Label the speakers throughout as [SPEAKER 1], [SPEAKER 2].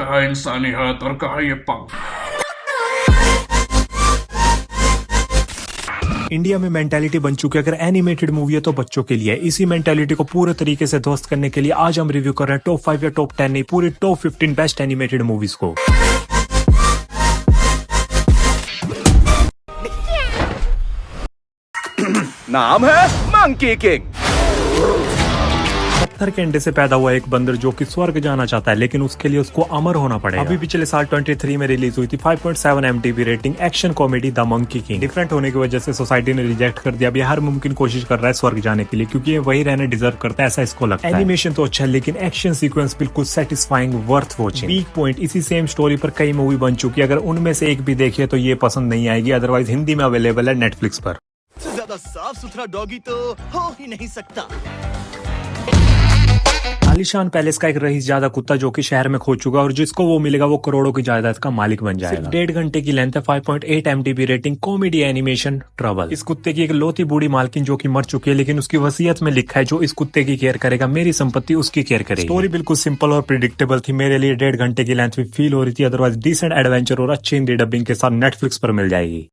[SPEAKER 1] कहाँ इंसानी हाथ और कहाँ ये पंख।
[SPEAKER 2] इंडिया में मेंटालिटी बन चुकी है अगर एनिमेटेड मूवी है तो बच्चों के लिए। इसी मेंटालिटी को पूरे तरीके से ध्वस्त करने के लिए आज हम रिव्यू कर रहे हैं टॉप 5 या टॉप 10 नहीं, पूरी टॉप 15 बेस्ट एनिमेटेड मूवीज को।
[SPEAKER 3] नाम है मंकी किंग।
[SPEAKER 2] पत्थर के अंडे से पैदा हुआ एक बंदर जो कि स्वर्ग जाना चाहता है, लेकिन उसके लिए उसको अमर होना पड़ेगा। अभी पिछले साल 23 में रिलीज हुई थी 5.7 MDB rating action comedy the monkey king. Different होने की वजह से सोसाइटी ने रिजेक्ट कर दिया। अभी हर मुमकिन कोशिश कर रहा है स्वर्ग जाने के लिए, क्योंकि ये वही रहने डिजर्व करता है, ऐसा इसको लगता है। एनिमेशन तो अच्छा है लेकिन एक्शन सीक्वेंस बिल्कुल satisfying, worth watching. Weak point, इसी सेम स्टोरी पर कई मूवी बन चुकी है, अगर उनमें से एक भी देखिए तो ये पसंद नहीं आएगी। अदरवाइज हिंदी में अवेलेबल है नेटफ्लिक्स पर।
[SPEAKER 3] ज्यादा साफ सुथरा डॉगी तो हो ही नहीं सकता।
[SPEAKER 2] आलीशान पैलेस का एक रईस ज्यादा कुत्ता जो कि शहर में खो चुका है और जिसको वो मिलेगा वो करोड़ों की जायदाद का मालिक बन जाएगा। सिर्फ 1.5 घंटे की लेंथ है, 5.8 MDB rating, comedy animation trouble. इस कुत्ते की एक लौती बूढ़ी मालकिन जो कि मर चुकी है, लेकिन उसकी वसीयत में लिखा है जो इस कुत्ते की केयर करेगा मेरी संपत्ति उसकी केयर करेगी। स्टोरी बिल्कुल सिंपल और प्रिडिक्टेबल थी। मेरे लिए 1.5 घंटे की लेंथ भी फील हो रही थी। अदरवाइज डिसेंट एडवेंचर और अच्छी हिंदी डबिंग के साथ नेटफ्लिक्स पर मिल जाएगी।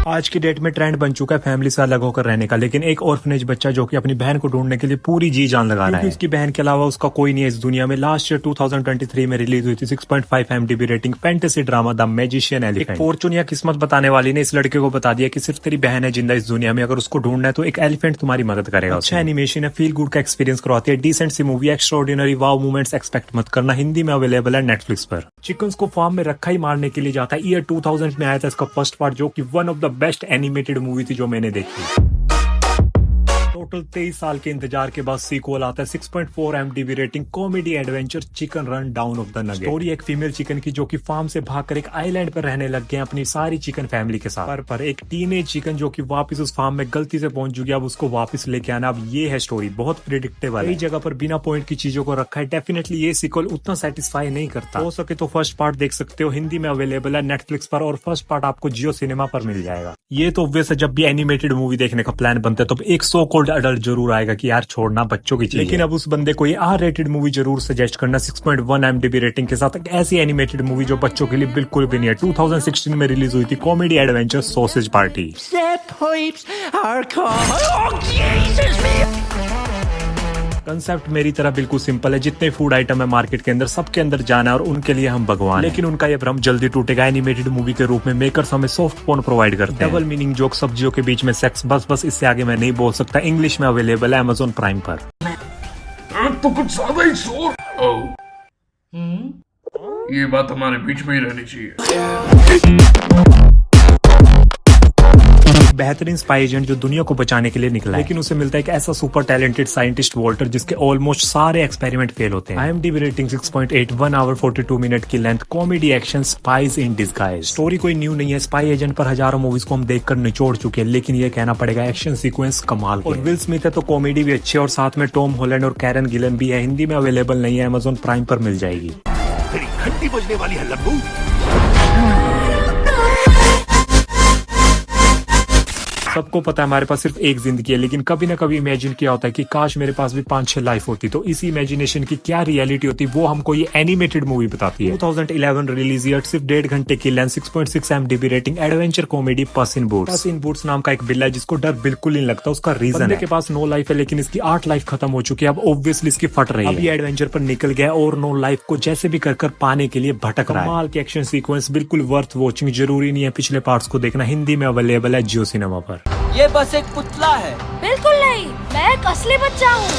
[SPEAKER 2] आज की डेट में ट्रेंड बन चुका है फैमिली से अलग होकर रहने का, लेकिन एक ऑर्फनेज बच्चा जो कि अपनी बहन को ढूंढने के लिए पूरी जी जान लगा रहा है। उसकी बहन के अलावा उसका कोई नहीं है इस दुनिया में। लास्ट ईयर 2023 में रिलीज हुई थी 6.5 MDB rating fantasy drama the magician elephant. एक फॉर्चून या किस्मत बताने वाली ने इस लड़के को बता दिया कि सिर्फ तेरी बहन है जिंदा इस दुनिया में, अगर उसको ढूंढना है तो एक एलिफेंट तुम्हारी मदद करेगा। अच्छा एनिमेशन है, फील गुड का एक्सपीरियंस करवाती है, डिसेंट सी मूवी, एक्स्ट्राऑर्डिनरी वाव मोमेंट्स एक्सपेक्ट मत करना। हिंदी में अवेलेबल है नेटफ्लिक्स पर। चिकन्स को फार्म में रखा ही मारने के लिए जाता है। ईयर 2000 में आया था इसका फर्स्ट पार्ट जो कि one of the best animated movie थी जो मैंने देखी। टोटल 23 साल के इंतजार के बाद सीक्वल आता है 6.4 MDB rating, comedy adventure chicken run down of the nugget. Story एक फीमेल चिकन की जो कि फार्म से भागकर एक आइलैंड पर रहने लग गए अपनी सारी चिकन फैमिली के साथ। पर एक टीनेज चिकन जो कि वापस उस फार्म में गलती से पहुंच चुकी है, अब उसको वापस लेके आना। अब ये है स्टोरी, बहुत प्रिडिक्टेबल। कई जगह पर बिना पॉइंट की चीजों को रखा है। डेफिनेटली ये सीक्वल उतना सेटिस्फाई नहीं करता। हो सके तो फर्स्ट पार्ट देख सकते हो, हिंदी में अवेलेबल है नेटफ्लिक्स पर, और फर्स्ट पार्ट आपको जियो सिनेमा पर मिल जाएगा। ये तो ऑब्वियस है, जब भी एनिमेटेड मूवी देखने का प्लान बनता है तो एक सो कॉल्ड अडल्ट जरूर आएगा कि यार छोड़ना बच्चों की चीज। लेकिन अब उस बंदे को ये R रेटेड मूवी जरूर सजेस्ट करना 6.1 MDB रेटिंग के साथ, एक ऐसी एनिमेटेड मूवी जो बच्चों के लिए बिल्कुल भी नहीं है। 2016 में रिलीज हुई थी comedy adventure sausage party. Concept मेरी तरह बिल्कुल सिंपल है। जितने फूड आइटम है मार्केट के अंदर सबके अंदर जाना है और उनके लिए हम भगवान। लेकिन उनका ये भ्रम जल्दी टूटेगा। एनिमेटेड मूवी के रूप में मेकर्स हमें सॉफ्ट पोर्न प्रोवाइड करते हैं। डबल मीनिंग जोक, सब्जियों के बीच में सेक्स, बस इससे आगे मैं नहीं बोल सकता। इंग्लिश में अवेलेबल है Amazon प्राइम पर।
[SPEAKER 1] तो कुछ ज्यादा ही शोर। ये बात हमारे बीच में ही रहनी चाहिए।
[SPEAKER 2] बेहतरीन स्पाई एजेंट जो दुनिया को बचाने के लिए निकला है, लेकिन उसे मिलता है एक ऐसा सुपर टैलेंटेड साइंटिस्ट वॉल्टर जिसके ऑलमोस्ट सारे एक्सपेरिमेंट फेल होते हैं। IMDb रेटिंग 6.8, 1 आवर 42 मिनट की length, comedy action, spies in disguise. Story कोई न्यू नहीं है, स्पाई एजेंट पर हजारों मूवीज को हम देखकर निचोड़ चुके हैं, लेकिन ये कहना पड़ेगा एक्शन सीक्वेंस कमाल और विल स्मिथ है तो कॉमेडी भी अच्छी है, और साथ में टॉम हॉलैंड और कैरन गिलन भी है। हिंदी में अवेलेबल नहीं है, Amazon प्राइम पर मिल जाएगी।
[SPEAKER 3] घंटी बजने वाली है लंबू।
[SPEAKER 2] सबको पता है हमारे पास सिर्फ एक जिंदगी है, लेकिन कभी ना कभी इमेजिन किया होता है कि काश मेरे पास भी 5-6 लाइफ होती, तो इसी इमेजिनेशन की क्या रियलिटी होती वो हमको ये एनिमेटेड मूवी बताती है। 2011 रिलीज ईयर, सिर्फ 1.5 घंटे की length, 6.6 MDB rating, adventure comedy पस इन बूट्स। पस इन बूट्स नाम का एक बिल्ला है जिसको डर बिल्कुल नहीं लगता। उसका रीजन है के पास 9 लाइफ है, लेकिन इसकी 8 लाइफ खत्म हो चुकी है। अब ऑब्वियसली इसकी फट रही है। अब ये एडवेंचर पर निकल गया और 9 लाइफ को जैसे भी कर पाने के लिए भटक रहा है। कमाल के एक्शन सीक्वेंस, बिल्कुल वर्थ वॉचिंग। जरूरी नहीं है पिछले पार्ट्स को देखना, हिंदी में अवेलेबल है जियो सिनेमा पर।
[SPEAKER 4] ये बस एक पुतला है।
[SPEAKER 5] बिल्कुल नहीं, मैं एक असली बच्चा हूँ।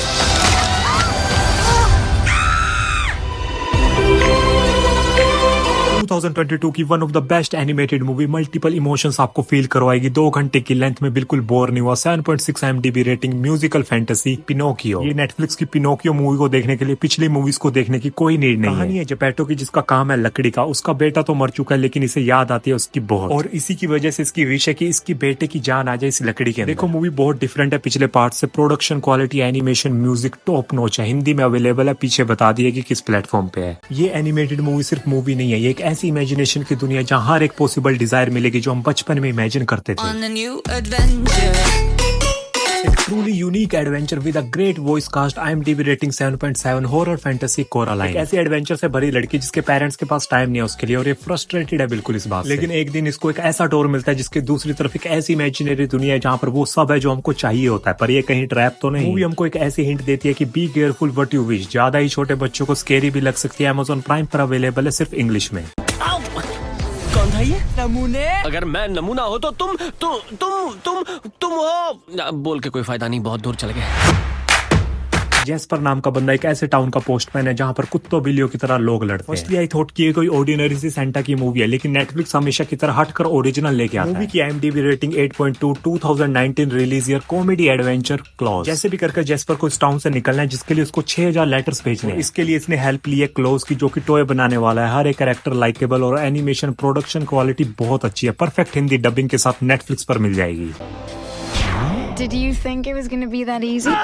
[SPEAKER 2] 2022 की one of the best animated movie, multiple emotions आपको फील करवाएगी। 2 घंटे की लेंथ में बिल्कुल बोर नहीं हुआ। 7.6 MDB rating, musical fantasy, Pinocchio. ये नेटफ्लिक्स की पिनोकियो मूवी को देखने के लिए पिछली मूवीज को देखने की कोई नीड नहीं है। कहानी है जेपेटो की जिसका काम है लकड़ी का। उसका बेटा तो मर चुका है, लेकिन इसे याद आती है उसकी बहुत, और इसी की वजह से इसकी विश है कि इसकी बेटे की जान आ जाए इस लकड़ी के अंदर। देखो मूवी बहुत डिफरेंट है पिछले पार्ट से। Production quality, animation, music top notch है। हिंदी में अवेलेबल है, पीछे बता दिए कि किस प्लेटफॉर्म पे है। ये एनिमेटेड मूवी सिर्फ मूवी नहीं है, ये एक ऐसी इमेजिनेशन की दुनिया जहाँ हर एक पॉसिबल डिजायर मिलेगी जो हम बचपन में इमेजिन करते थे। truly unique adventure with a great voice cast, IMDb rating 7.7, horror fantasy Coraline। एक ऐसी एडवेंचर से भरी लड़की जिसके पेरेंट्स के पास टाइम नहीं है उसके लिए और ये फ्रस्ट्रेटेड है बिल्कुल इस बात से। लेकिन एक दिन इसको एक ऐसा डोर मिलता है जिसके दूसरी तरफ एक ऐसी इमेजिनरी दुनिया है जहाँ पर वो सब है जो हमको चाहिए होता है, पर ये कहीं ट्रैप तो नहीं। मूवी हमको एक ऐसी हिंट देती है कि be careful what you wish. ज्यादा ही छोटे बच्चों को स्केरी भी लग सकती है। Amazon प्राइम पर अवेलेबल है सिर्फ इंग्लिश में।
[SPEAKER 3] कौन था ये?
[SPEAKER 4] नमूने।
[SPEAKER 6] अगर मैं नमूना हो तो तुम हो। बोल के कोई फायदा नहीं, बहुत दूर चले गए।
[SPEAKER 2] जेस्पर नाम का बंदा एक ऐसे टाउन का पोस्टमैन है जहाँ पर कुत्तों बिल्लियों की तरह लोग लड़ते हैं। फर्स्टली आई थॉट कि ये कोई ऑर्डिनरी सी सेंटा की मूवी है, लेकिन नेटफ्लिक्स हमेशा की तरह हटकर ओरिजिनल लेके आता है। मूवी की IMDb rating 8.2, 2019 release year, comedy adventure clause. जैसे भी करके जेस्पर को इस टाउन से निकलना है जिसके लिए उसको 6000 लेटर्स भेजने हैं। इसके लिए इसने हेल्प ली है क्लॉज की, जो कि टॉय बनाने वाला है। हर एक कैरेक्टर लाइकेबल और एनिमेशन प्रोडक्शन क्वालिटी बहुत अच्छी है। परफेक्ट हिंदी डबिंग के साथ नेटफ्लिक्स पर मिल जाएगी।
[SPEAKER 7] Did you think it was gonna be that easy?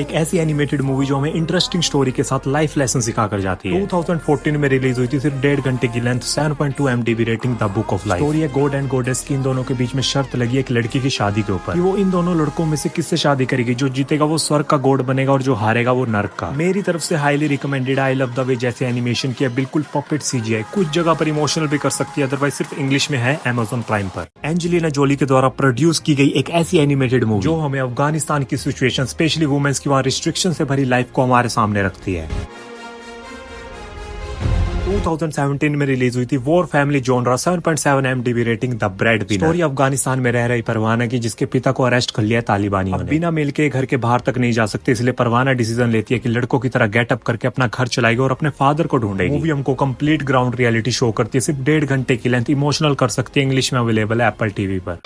[SPEAKER 2] एक ऐसी एनिमेटेड मूवी जो हमें इंटरेस्टिंग स्टोरी के साथ लाइफ लेसन सिखा कर जाती है। 2014 में रिलीज हुई थी, सिर्फ 1.5 घंटे की length, 7.2 MDB rating, the book of life. Story है गॉड एंड गॉडेस की इन दोनों के बीच में शर्त लगी एक लड़की की शादी के ऊपर कि वो इन दोनों लड़कों में से किससे शादी करेगी। जो जीतेगा वो स्वर्ग का गॉड बनेगा और जो हारेगा वो नर्क का। मेरी तरफ से highly recommended. I love the way जैसे एनिमेशन किया, बिल्कुल पपेट CGI, कुछ जगह पर इमोशनल भी कर सकती है, अदरवाइज सिर्फ इंग्लिश में है Amazon प्राइम पर। एंजेलिना जोली के द्वारा प्रोड्यूस की गई एक ऐसी एनिमेटेड मूवी जो हमें अफगानिस्तान की सिचुएशन, स्पेशली वुमेन्स की वहाँ रिस्ट्रिक्शन से भरी लाइफ को हमारे सामने रखती है। 2017 में रिलीज हुई थी war family genre, 7.7 MDB rating, the bread winner. Story Afghanistan में रह रही परवाना की जिसके पिता को अरेस्ट कर लिया तालिबानियों ने। बिना मेल के घर के बाहर तक नहीं जा सकते, इसलिए परवाना डिसीजन लेती है कि लड़कों की तरह गेटअप करके अपना घर चलाएगी और अपने फादर को ढूंढेगी। मूवी हमको कंप्लीट ग्राउंड रियलिटी शो करती है, सिर्फ 1.5 घंटे की लेंथ, इमोशनल कर सकती है। इंग्लिश में अवेलेबल है एप्पल TV पर।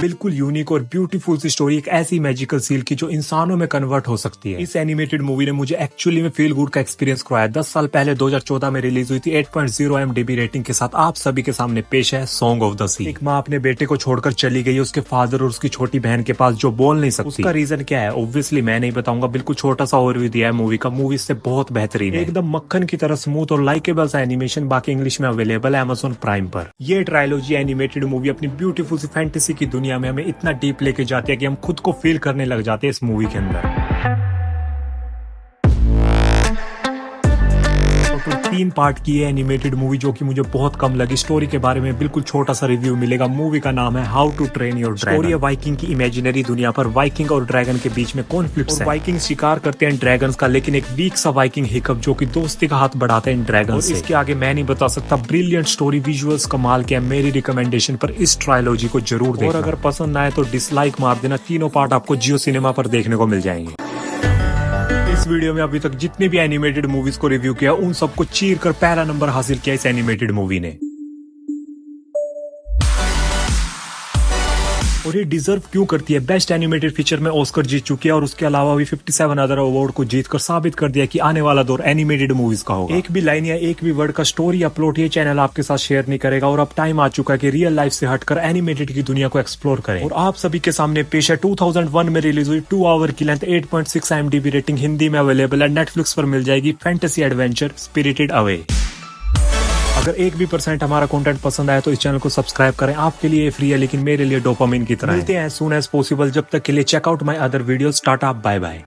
[SPEAKER 2] बिल्कुल यूनिक और ब्यूटीफुल सी स्टोरी, एक ऐसी मैजिकल सील की जो इंसानों में कन्वर्ट हो सकती है। इस एनिमेटेड मूवी ने मुझे एक्चुअली में फील गुड का एक्सपीरियंस करवाया। 10 साल पहले 2014 में रिलीज हुई थी। 8.0 MDB रेटिंग के साथ आप सभी के सामने पेश है सॉन्ग ऑफ द सी। एक माँ अपने बेटे को छोड़कर चली गई है उसके फादर और उसकी छोटी बहन के पास जो बोल नहीं सकती। उसका रीजन क्या है ऑब्वियसली मैं नहीं बताऊंगा, बिल्कुल छोटा सा ओवरव्यू दिया है मूवी का। मूवी से बहुत बेहतरीन है, एकदम मक्खन की तरह स्मूथ और लाइकेबल सा एनिमेशन। बाकी इंग्लिश में अवेलेबल है Amazon प्राइम पर। ये ट्रायलॉजी एनिमेटेड मूवी अपनी ब्यूटीफुल सी फैंटेसी की दुनिया में हमें इतना डीप लेके जाती है कि हम खुद को फील करने लग जाते हैं इस मूवी के अंदर। 3 पार्ट की है एनिमेटेड मूवी जो कि मुझे बहुत कम लगी। स्टोरी के बारे में बिल्कुल छोटा सा रिव्यू मिलेगा। मूवी का नाम है how to train your dragon. Story है वाइकिंग की इमेजिनरी दुनिया पर। वाइकिंग और ड्रैगन के बीच में कॉन्फ्लिक्ट्स है। वाइकिंग शिकार करते हैं ड्रैगन्स का, लेकिन एक वीक सा वाइकिंग हिकअप जो कि दोस्ती का हाथ बढ़ाते हैं इन ड्रैगन से। इसके आगे मैं नहीं बता सकता। ब्रिलियंट स्टोरी, विजुअल्स कमाल के। मेरी रिकमेंडेशन पर इस ट्रायलॉजी को जरूर देखना और अगर पसंद आए तो डिसलाइक मार देना। तीनों पार्ट आपको जियो सिनेमा पर देखने को मिल जाएंगे। इस वीडियो में अभी तक जितने भी एनिमेटेड मूवीज को रिव्यू किया उन सबको चीर कर पहला नंबर हासिल किया इस एनिमेटेड मूवी ने। और ये डिजर्व क्यों करती है। बेस्ट एनिमेटेड फीचर में ऑस्कर जीत चुकी है और उसके अलावा भी 57 अदर अवार्ड को जीतकर साबित कर दिया कि आने वाला दौर एनिमेटेड मूवीज का होगा। एक भी लाइन या एक भी वर्ड का स्टोरी अपलोड ये चैनल आपके साथ शेयर नहीं करेगा। और अब टाइम आ चुका है कि रियल लाइफ से हटकर एनिमेटेड की दुनिया को एक्सप्लोर करें। और आप सभी के सामने पेश है 2001 में रिलीज हुई 2 आवर की लेंथ, 8.6 MDB रेटिंग, हिंदी में अवेलेबल है, नेटफ्लिक्स पर मिल जाएगी, फैंटेसी एडवेंचर स्पिरिटेड अवे। अगर 1% हमारा कंटेंट पसंद आया तो इस चैनल को सब्सक्राइब करें। आपके लिए फ्री है लेकिन मेरे लिए डोपामिन की तरह। मिलते हैं as soon as possible। जब तक के लिए check out my other videos. Tata, bye bye.